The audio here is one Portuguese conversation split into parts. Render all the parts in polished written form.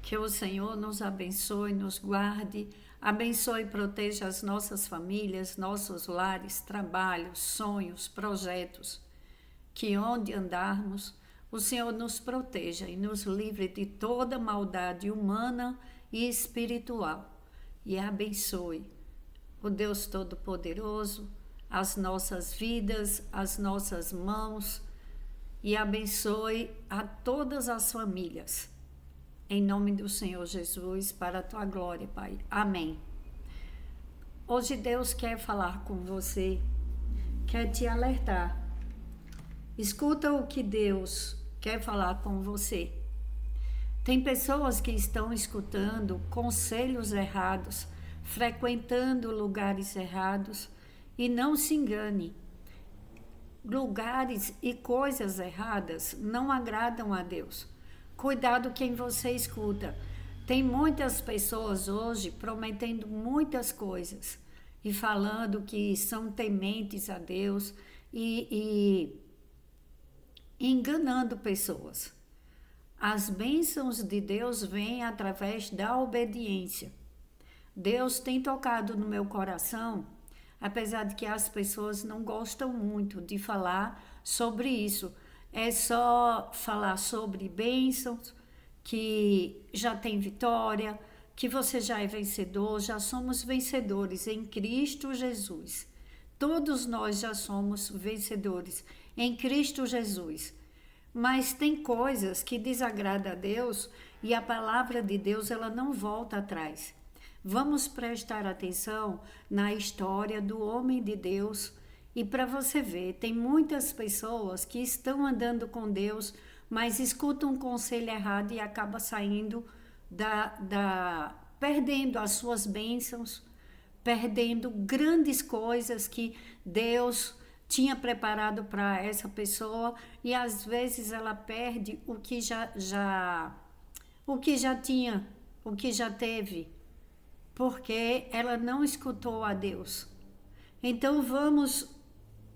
Que o Senhor nos abençoe, nos guarde, abençoe e proteja as nossas famílias, nossos lares, trabalhos, sonhos, projetos. Que onde andarmos, o Senhor nos proteja e nos livre de toda maldade humana e espiritual. E abençoe o Deus Todo-Poderoso, as nossas vidas, as nossas mãos, e abençoe a todas as famílias. Em nome do Senhor Jesus, para a tua glória, Pai. Amém. Hoje Deus quer falar com você, quer te alertar. Escuta o que Deus quer falar com você. Tem pessoas que estão escutando conselhos errados, frequentando lugares errados, e não se engane. Lugares e coisas erradas não agradam a Deus. Cuidado quem você escuta. Tem muitas pessoas hoje prometendo muitas coisas e falando que são tementes a Deus e enganando pessoas. As bênçãos de Deus vêm através da obediência. Deus tem tocado no meu coração, apesar de que as pessoas não gostam muito de falar sobre isso. É só falar sobre bênçãos, que já tem vitória, que você já é vencedor, já somos vencedores em Cristo Jesus. Todos nós já somos vencedores em Cristo Jesus. Mas tem coisas que desagradam a Deus e a palavra de Deus ela não volta atrás. Vamos prestar atenção na história do homem de Deus. E para você ver, tem muitas pessoas que estão andando com Deus, mas escutam um conselho errado e acaba saindo perdendo as suas bênçãos, perdendo grandes coisas que Deus tinha preparado para essa pessoa, e às vezes ela perde o que já tinha, o que já teve, porque ela não escutou a Deus. Então vamos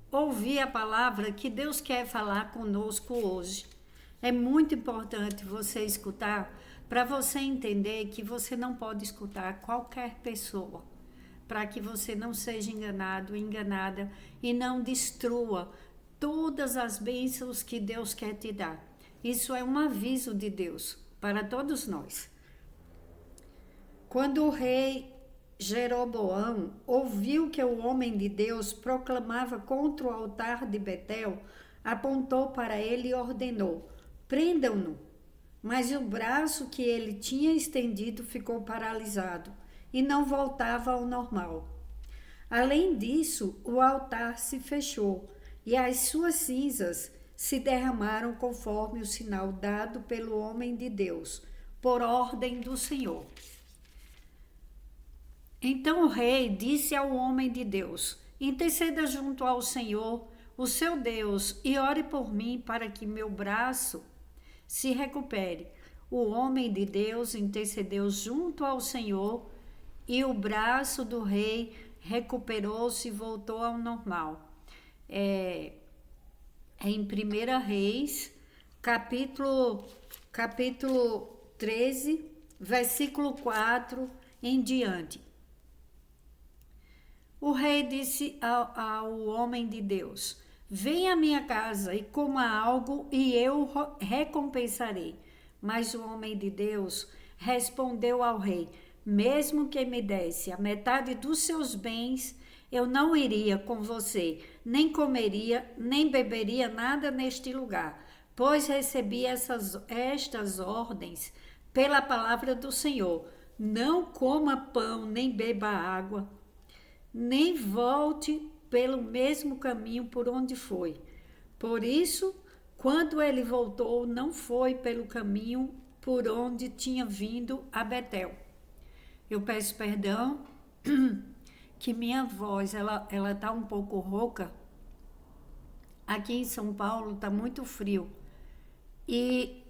ouvir a palavra que Deus quer falar conosco hoje. É muito importante você escutar, para você entender que você não pode escutar qualquer pessoa, para que você não seja enganado, enganada e não destrua todas as bênçãos que Deus quer te dar. Isso é um aviso de Deus para todos nós. Quando o rei Jeroboão ouviu que o homem de Deus proclamava contra o altar de Betel, apontou para ele e ordenou: prendam-no. Mas o braço que ele tinha estendido ficou paralisado e não voltava ao normal. Além disso, o altar se fechou e as suas cinzas se derramaram conforme o sinal dado pelo homem de Deus, por ordem do Senhor. Então o rei disse ao homem de Deus: interceda junto ao Senhor, o seu Deus, e ore por mim para que meu braço se recupere. O homem de Deus intercedeu junto ao Senhor e o braço do rei recuperou-se e voltou ao normal. Em 1 Reis, capítulo 13, versículo 4 em diante. O rei disse ao homem de Deus: venha à minha casa e coma algo e eu recompensarei. Mas o homem de Deus respondeu ao rei: mesmo que me desse a metade dos seus bens, eu não iria com você, nem comeria, nem beberia nada neste lugar, pois recebi estas ordens pela palavra do Senhor: não coma pão, nem beba água, nem volte pelo mesmo caminho por onde foi. Por isso, quando ele voltou, não foi pelo caminho por onde tinha vindo a Betel. Eu peço perdão que minha voz ela tá um pouco rouca. Aqui em São Paulo tá muito frio. E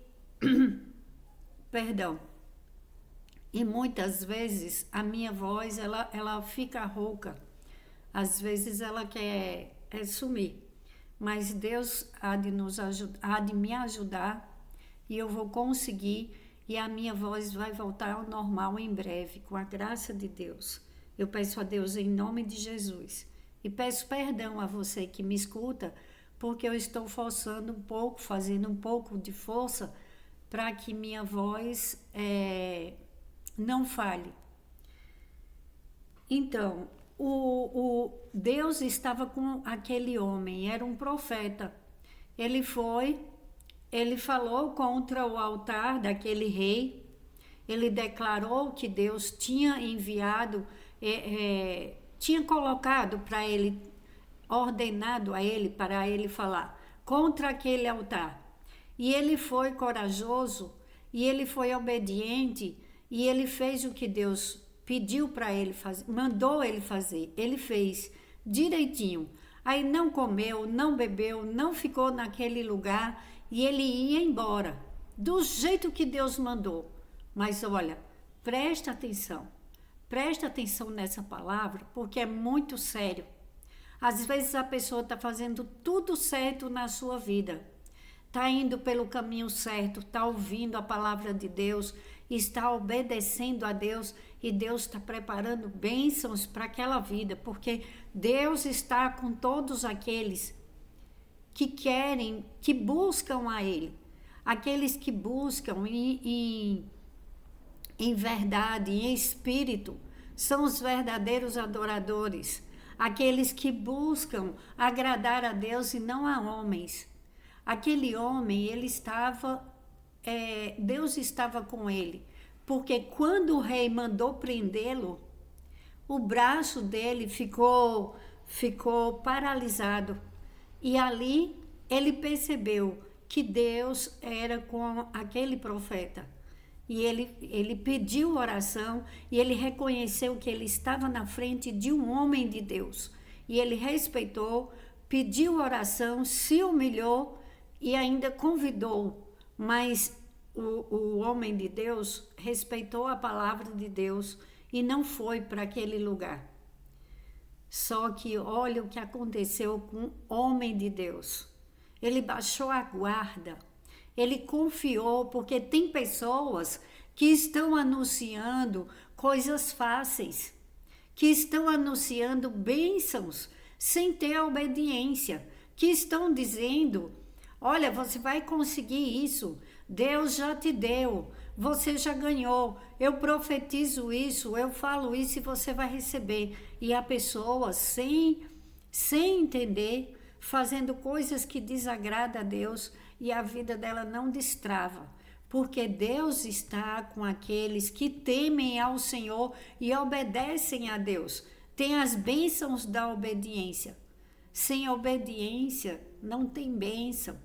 perdão. E muitas vezes a minha voz ela fica rouca. Às vezes ela quer sumir. Mas Deus há de me ajudar e eu vou conseguir e a minha voz vai voltar ao normal em breve, com a graça de Deus. Eu peço a Deus em nome de Jesus e peço perdão a você que me escuta, porque eu estou forçando um pouco, fazendo um pouco de força para que minha voz não falhe. Então, o Deus estava com aquele homem, era um profeta. Ele falou contra o altar daquele rei, ele declarou que Deus tinha enviado, tinha colocado para ele, ordenado a ele, para ele falar contra aquele altar. E ele foi corajoso, e ele foi obediente, e ele fez o que Deus pediu para ele fazer, mandou ele fazer. Ele fez direitinho. Aí não comeu, não bebeu, não ficou naquele lugar, e ele ia embora, do jeito que Deus mandou. Mas olha, presta atenção nessa palavra, porque é muito sério. Às vezes a pessoa está fazendo tudo certo na sua vida, está indo pelo caminho certo, está ouvindo a palavra de Deus, está obedecendo a Deus, e Deus está preparando bênçãos para aquela vida, porque Deus está com todos aqueles que querem, que buscam a Ele, aqueles que buscam em verdade, em espírito, são os verdadeiros adoradores, aqueles que buscam agradar a Deus e não a homens. Aquele homem, Deus estava com ele, porque quando o rei mandou prendê-lo, o braço dele ficou paralisado. E ali ele percebeu que Deus era com aquele profeta. E ele pediu oração, e ele reconheceu que ele estava na frente de um homem de Deus. E ele respeitou, pediu oração, se humilhou e ainda convidou. Mas o homem de Deus respeitou a palavra de Deus e não foi para aquele lugar. Só que olha o que aconteceu com o homem de Deus. Ele baixou a guarda, ele confiou, porque tem pessoas que estão anunciando coisas fáceis, que estão anunciando bênçãos sem ter obediência, que estão dizendo: olha, você vai conseguir isso, Deus já te deu, você já ganhou, eu profetizo isso, eu falo isso e você vai receber. E a pessoa sem entender, fazendo coisas que desagradam a Deus, e a vida dela não destrava, porque Deus está com aqueles que temem ao Senhor e obedecem a Deus. Tem as bênçãos da obediência. Sem obediência não tem bênção.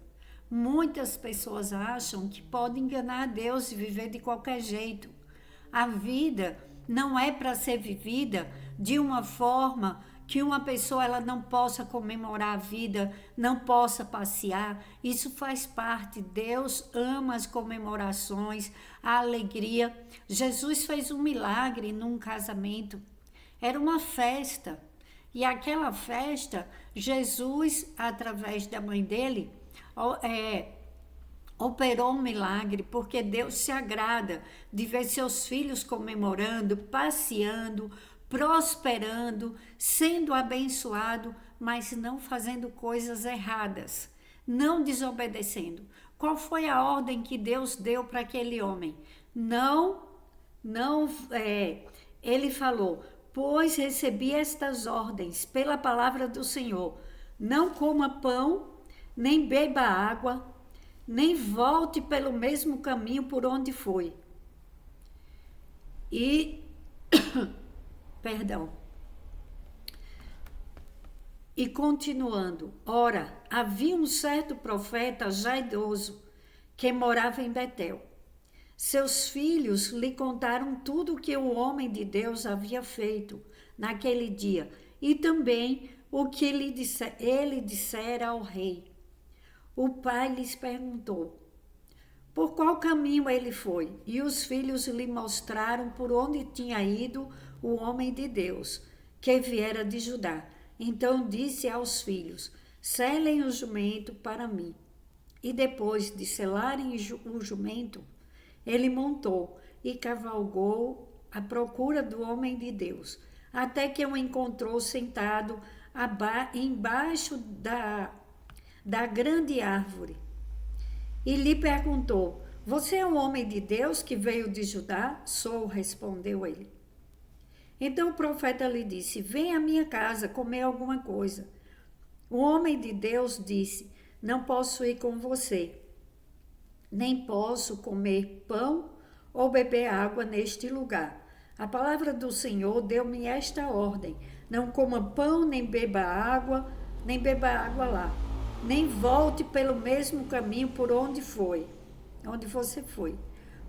Muitas pessoas acham que podem enganar a Deus e viver de qualquer jeito. A vida não é para ser vivida de uma forma que uma pessoa ela não possa comemorar a vida, não possa passear. Isso faz parte. Deus ama as comemorações, a alegria. Jesus fez um milagre num casamento. Era uma festa. E aquela festa, Jesus, através da mãe dele, operou um milagre, porque Deus se agrada de ver seus filhos comemorando, passeando, prosperando, sendo abençoado, mas não fazendo coisas erradas, não desobedecendo. Qual foi a ordem que Deus deu para aquele homem? Ele falou: pois recebi estas ordens pela palavra do Senhor, não coma pão, nem beba água, nem volte pelo mesmo caminho por onde foi. E continuando, ora, havia um certo profeta já idoso que morava em Betel. Seus filhos lhe contaram tudo o que o homem de Deus havia feito naquele dia e também o que ele dissera ao rei. O pai lhes perguntou por qual caminho ele foi, e os filhos lhe mostraram por onde tinha ido o homem de Deus, que viera de Judá. Então disse aos filhos: selem o jumento para mim. E depois de selarem o jumento, Ele montou e cavalgou à procura do homem de Deus, até que o encontrou sentado embaixo da grande árvore. E lhe perguntou: Você é um homem de Deus que veio de Judá? Sou, respondeu ele. Então o profeta lhe disse: Vem à minha casa comer alguma coisa. O homem de Deus disse: Não posso ir com você, nem posso comer pão ou beber água neste lugar. A palavra do Senhor deu-me esta ordem: não coma pão, nem beba água lá. Nem volte pelo mesmo caminho por onde você foi.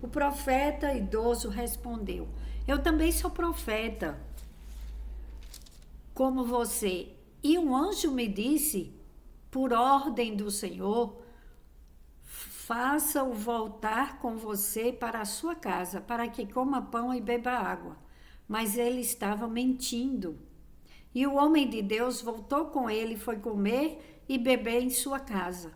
O profeta idoso respondeu: Eu também sou profeta, como você. E um anjo me disse, por ordem do Senhor, faça-o voltar com você para a sua casa, para que coma pão e beba água. Mas ele estava mentindo. E o homem de Deus voltou com ele, foi comer e beber em sua casa.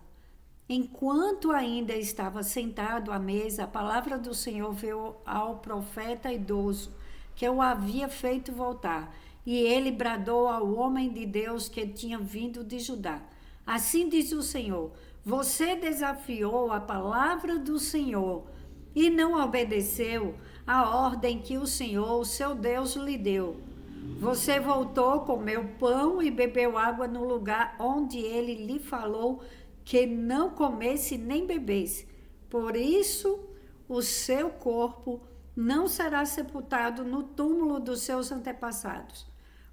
Enquanto ainda estava sentado à mesa, a palavra do Senhor veio ao profeta idoso, que o havia feito voltar. E ele bradou ao homem de Deus que tinha vindo de Judá: Assim diz o Senhor: Você desafiou a palavra do Senhor e não obedeceu a ordem que o Senhor, o seu Deus, lhe deu. Você voltou, comeu pão e bebeu água no lugar onde ele lhe falou que não comesse nem bebesse. Por isso, o seu corpo não será sepultado no túmulo dos seus antepassados.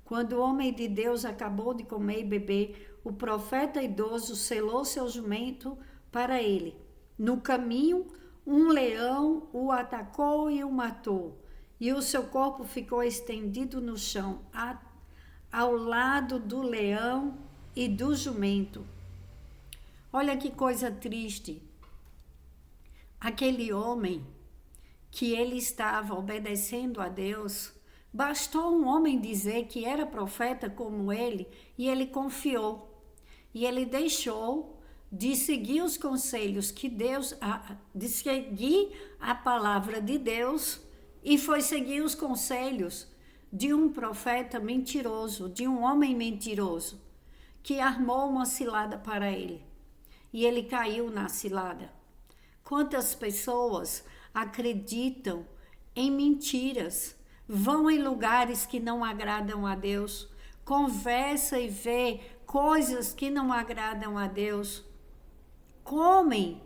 Quando o homem de Deus acabou de comer e beber, o profeta idoso selou seu jumento para ele. No caminho, um leão o atacou e o matou, e o seu corpo ficou estendido no chão, ao lado do leão e do jumento. Olha que coisa triste. Aquele homem que ele estava obedecendo a Deus, bastou um homem dizer que era profeta como ele, e ele confiou. E ele deixou de seguir os conselhos que Deus, de seguir a palavra de Deus, e foi seguir os conselhos de um profeta mentiroso, de um homem mentiroso, que armou uma cilada para ele. E ele caiu na cilada. Quantas pessoas acreditam em mentiras, vão em lugares que não agradam a Deus, conversa e vê coisas que não agradam a Deus, comem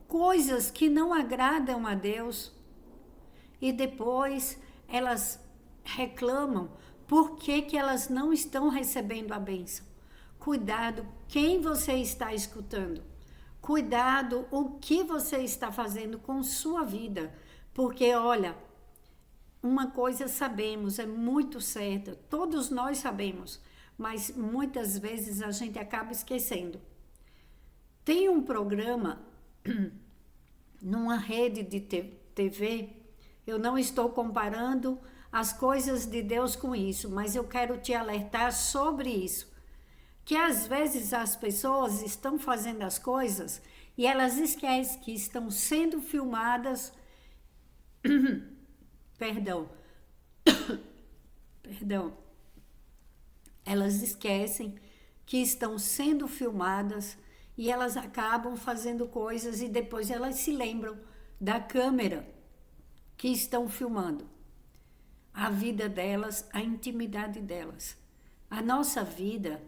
coisas que não agradam a Deus, e depois elas reclamam por que elas não estão recebendo a bênção. Cuidado quem você está escutando. Cuidado o que você está fazendo com sua vida. Porque, olha, uma coisa sabemos, é muito certa, todos nós sabemos, mas muitas vezes a gente acaba esquecendo. Tem um programa numa rede de TV, eu não estou comparando as coisas de Deus com isso, mas eu quero te alertar sobre isso. Que às vezes as pessoas estão fazendo as coisas e elas esquecem que estão sendo filmadas. Perdão. Elas esquecem que estão sendo filmadas e elas acabam fazendo coisas e depois elas se lembram da câmera que estão filmando. A vida delas, a intimidade delas. A nossa vida.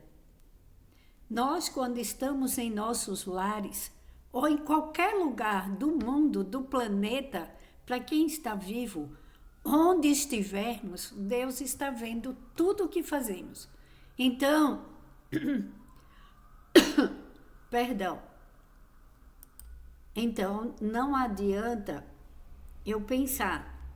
Nós, quando estamos em nossos lares, ou em qualquer lugar do mundo, do planeta, para quem está vivo, onde estivermos, Deus está vendo tudo o que fazemos. Então, perdão. Então, não adianta eu pensar,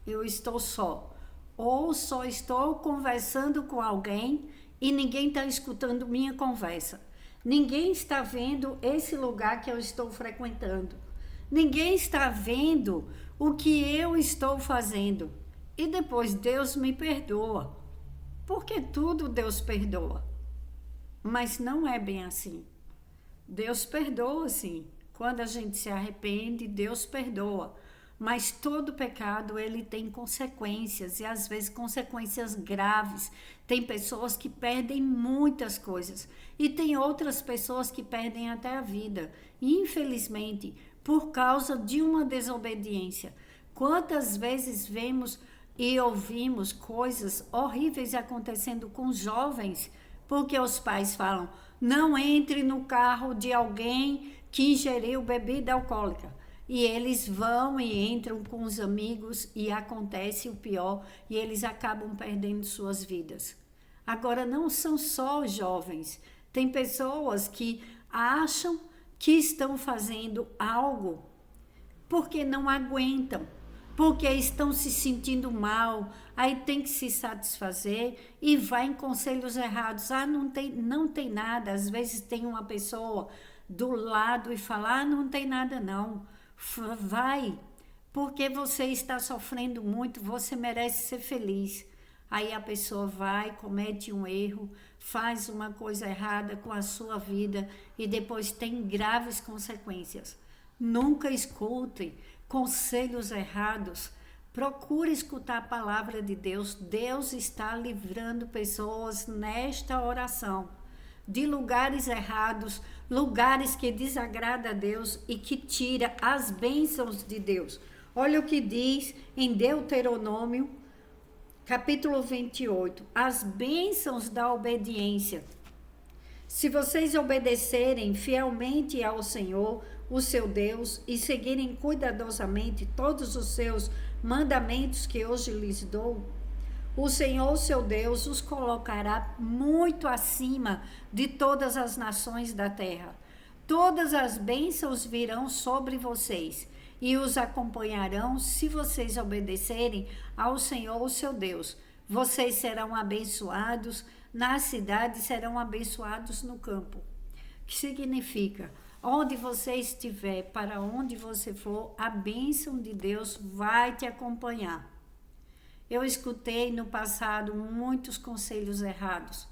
eu estou só, ou só estou conversando com alguém e ninguém está escutando minha conversa. Ninguém está vendo esse lugar que eu estou frequentando. Ninguém está vendo o que eu estou fazendo. E depois Deus me perdoa. Porque tudo Deus perdoa. Mas não é bem assim. Deus perdoa, sim. Quando a gente se arrepende, Deus perdoa. Mas todo pecado, ele tem consequências, e às vezes consequências graves. Tem pessoas que perdem muitas coisas, e tem outras pessoas que perdem até a vida, infelizmente, por causa de uma desobediência. Quantas vezes vemos e ouvimos coisas horríveis acontecendo com jovens, porque os pais falam, não entre no carro de alguém que ingeriu bebida alcoólica. E eles vão e entram com os amigos e acontece o pior e eles acabam perdendo suas vidas. Agora, não são só os jovens. Tem pessoas que acham que estão fazendo algo porque não aguentam, porque estão se sentindo mal, aí tem que se satisfazer e vai em conselhos errados. Não tem nada. Às vezes tem uma pessoa do lado e fala, não tem nada não. Vai, porque você está sofrendo muito, você merece ser feliz. Aí a pessoa vai, comete um erro, faz uma coisa errada com a sua vida e depois tem graves consequências. Nunca escute conselhos errados. Procure escutar a palavra de Deus. Deus está livrando pessoas nesta oração de lugares errados, lugares que desagradam a Deus e que tira as bênçãos de Deus. Olha o que diz em Deuteronômio, capítulo 28, as bênçãos da obediência. Se vocês obedecerem fielmente ao Senhor, o seu Deus, e seguirem cuidadosamente todos os seus mandamentos que hoje lhes dou, o Senhor, seu Deus, os colocará muito acima de todas as nações da terra. Todas as bênçãos virão sobre vocês e os acompanharão se vocês obedecerem ao Senhor, seu Deus. Vocês serão abençoados na cidade, serão abençoados no campo. Que significa, onde você estiver, para onde você for, a bênção de Deus vai te acompanhar. Eu escutei no passado muitos conselhos errados.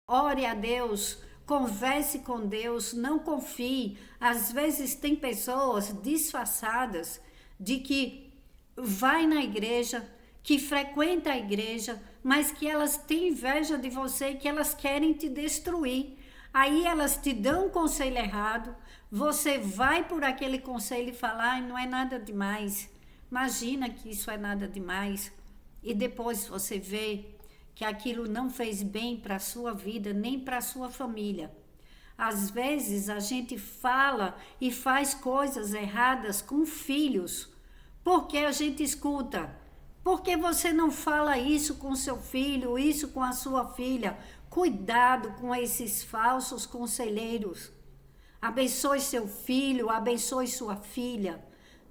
Ore a Deus, converse com Deus, não confie. Às vezes tem pessoas disfarçadas de que vai na igreja, que frequenta a igreja, mas que elas têm inveja de você e que elas querem te destruir. Aí elas te dão um conselho errado, você vai por aquele conselho e fala, não é nada demais. Imagina que isso é nada demais. E depois você vê que aquilo não fez bem para a sua vida, nem para a sua família. Às vezes a gente fala e faz coisas erradas com filhos, porque a gente escuta. Por que você não fala isso com seu filho, isso com a sua filha? Cuidado com esses falsos conselheiros. Abençoe seu filho, abençoe sua filha.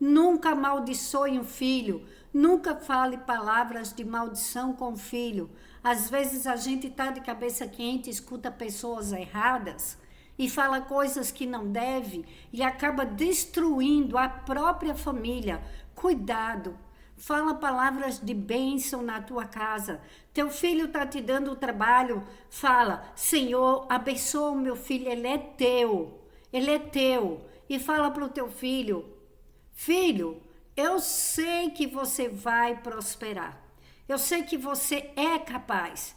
Nunca amaldiçoe um filho, nunca fale palavras de maldição com o filho. Às vezes a gente está de cabeça quente, escuta pessoas erradas e fala coisas que não deve e acaba destruindo a própria família. Cuidado, fala palavras de bênção na tua casa. Teu filho está te dando o trabalho, fala, Senhor, abençoa o meu filho, ele é teu. E fala para o teu filho, filho, eu sei que você vai prosperar. Eu sei que você é capaz.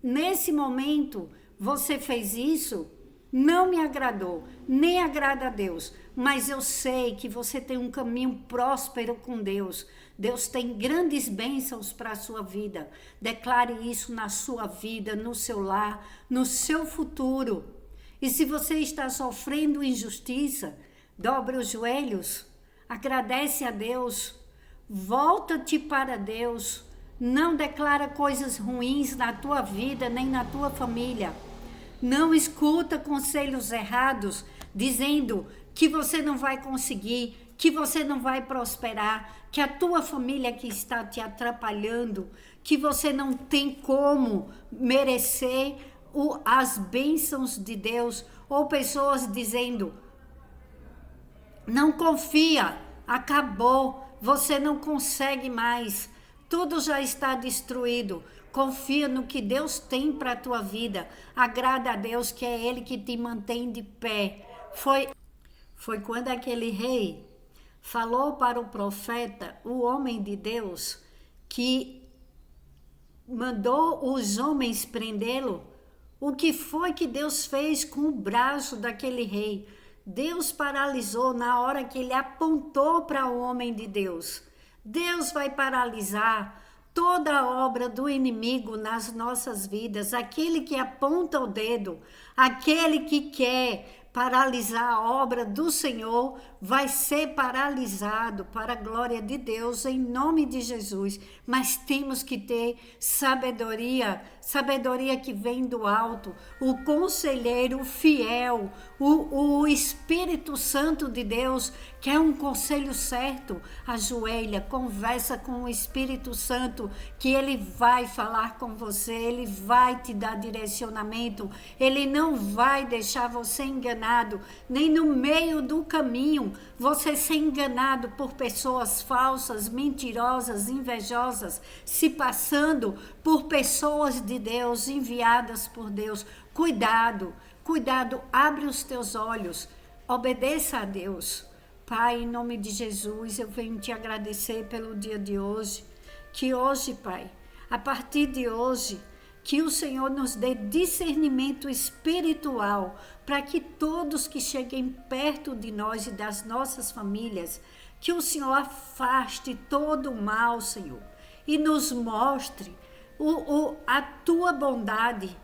Nesse momento, você fez isso, não me agradou, nem agrada a Deus. Mas eu sei que você tem um caminho próspero com Deus. Deus tem grandes bênçãos para a sua vida. Declare isso na sua vida, no seu lar, no seu futuro. E se você está sofrendo injustiça, dobre os joelhos. Agradece a Deus, volta-te para Deus, não declara coisas ruins na tua vida nem na tua família. Não escuta conselhos errados dizendo que você não vai conseguir, que você não vai prosperar, que a tua família que está te atrapalhando, que você não tem como merecer as bênçãos de Deus, ou pessoas dizendo, não confia, acabou, você não consegue mais, tudo já está destruído. Confia no que Deus tem para a tua vida. Agrada a Deus, que é Ele que te mantém de pé. foi quando aquele rei falou para o profeta, o homem de Deus, que mandou os homens prendê-lo. O que foi que Deus fez com o braço daquele rei? Deus paralisou na hora que ele apontou para o homem de Deus. Deus vai paralisar toda a obra do inimigo nas nossas vidas. Aquele que aponta o dedo, aquele que quer paralisar a obra do Senhor, vai ser paralisado para a glória de Deus, em nome de Jesus. Mas temos que ter sabedoria, sabedoria que vem do alto, o conselheiro fiel, o Espírito Santo de Deus, que é um conselho certo. Ajoelha, conversa com o Espírito Santo, que ele vai falar com você, ele vai te dar direcionamento, ele não vai deixar você enganado, nem no meio do caminho você ser enganado por pessoas falsas, mentirosas, invejosas, se passando por pessoas de Deus, enviadas por Deus. Cuidado, cuidado, abre os teus olhos, obedeça a Deus. Pai, em nome de Jesus, eu venho te agradecer pelo dia de hoje, que hoje, Pai, a partir de hoje, que o Senhor nos dê discernimento espiritual para que todos que cheguem perto de nós e das nossas famílias, que o Senhor afaste todo o mal, Senhor, e nos mostre a tua bondade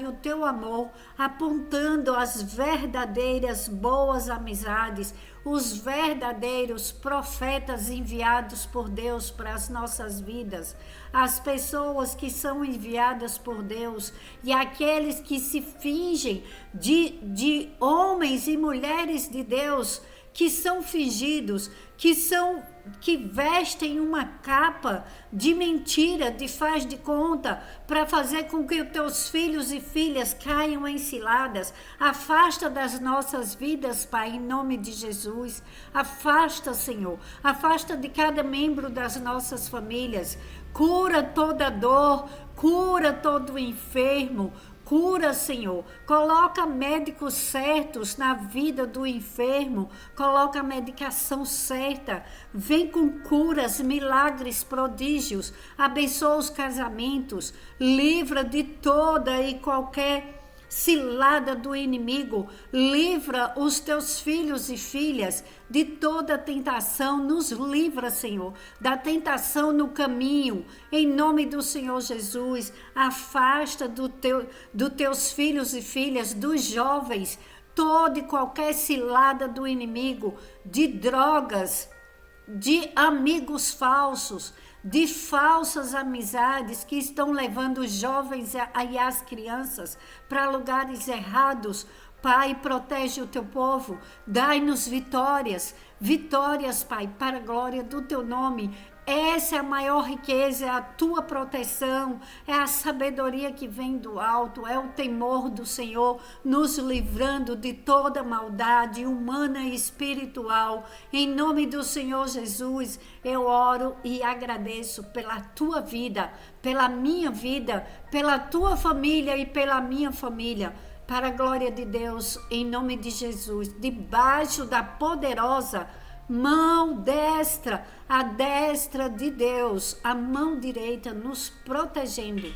e o teu amor, apontando as verdadeiras boas amizades, os verdadeiros profetas enviados por Deus para as nossas vidas, as pessoas que são enviadas por Deus e aqueles que se fingem de homens e mulheres de Deus, que são fingidos, que vestem uma capa de mentira, de faz de conta, para fazer com que os teus filhos e filhas caiam em ciladas. Afasta das nossas vidas, Pai, em nome de Jesus. Afasta, Senhor. Afasta de cada membro das nossas famílias. Cura toda dor, cura todo enfermo. Cura, Senhor, coloca médicos certos na vida do enfermo, coloca a medicação certa, vem com curas, milagres, prodígios, abençoa os casamentos, livra de toda e qualquer cilada do inimigo, livra os teus filhos e filhas de toda tentação, nos livra, Senhor, da tentação no caminho, em nome do Senhor Jesus. Afasta dos teus filhos e filhas, dos jovens, toda e qualquer cilada do inimigo, de drogas, de amigos falsos, de falsas amizades que estão levando os jovens e as crianças para lugares errados. Pai, protege o teu povo, dai-nos vitórias, Pai, para a glória do teu nome. Essa é a maior riqueza, é a tua proteção, é a sabedoria que vem do alto, é o temor do Senhor, nos livrando de toda maldade humana e espiritual. Em nome do Senhor Jesus, eu oro e agradeço pela tua vida, pela minha vida, pela tua família e pela minha família. Para a glória de Deus, em nome de Jesus, debaixo da poderosa mão destra, a destra de Deus, a mão direita nos protegendo.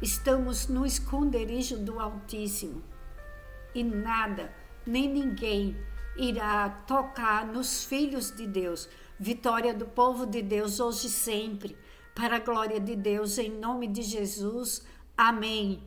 Estamos no esconderijo do Altíssimo e nada, nem ninguém irá tocar nos filhos de Deus. Vitória do povo de Deus hoje e sempre, para a glória de Deus, em nome de Jesus. Amém.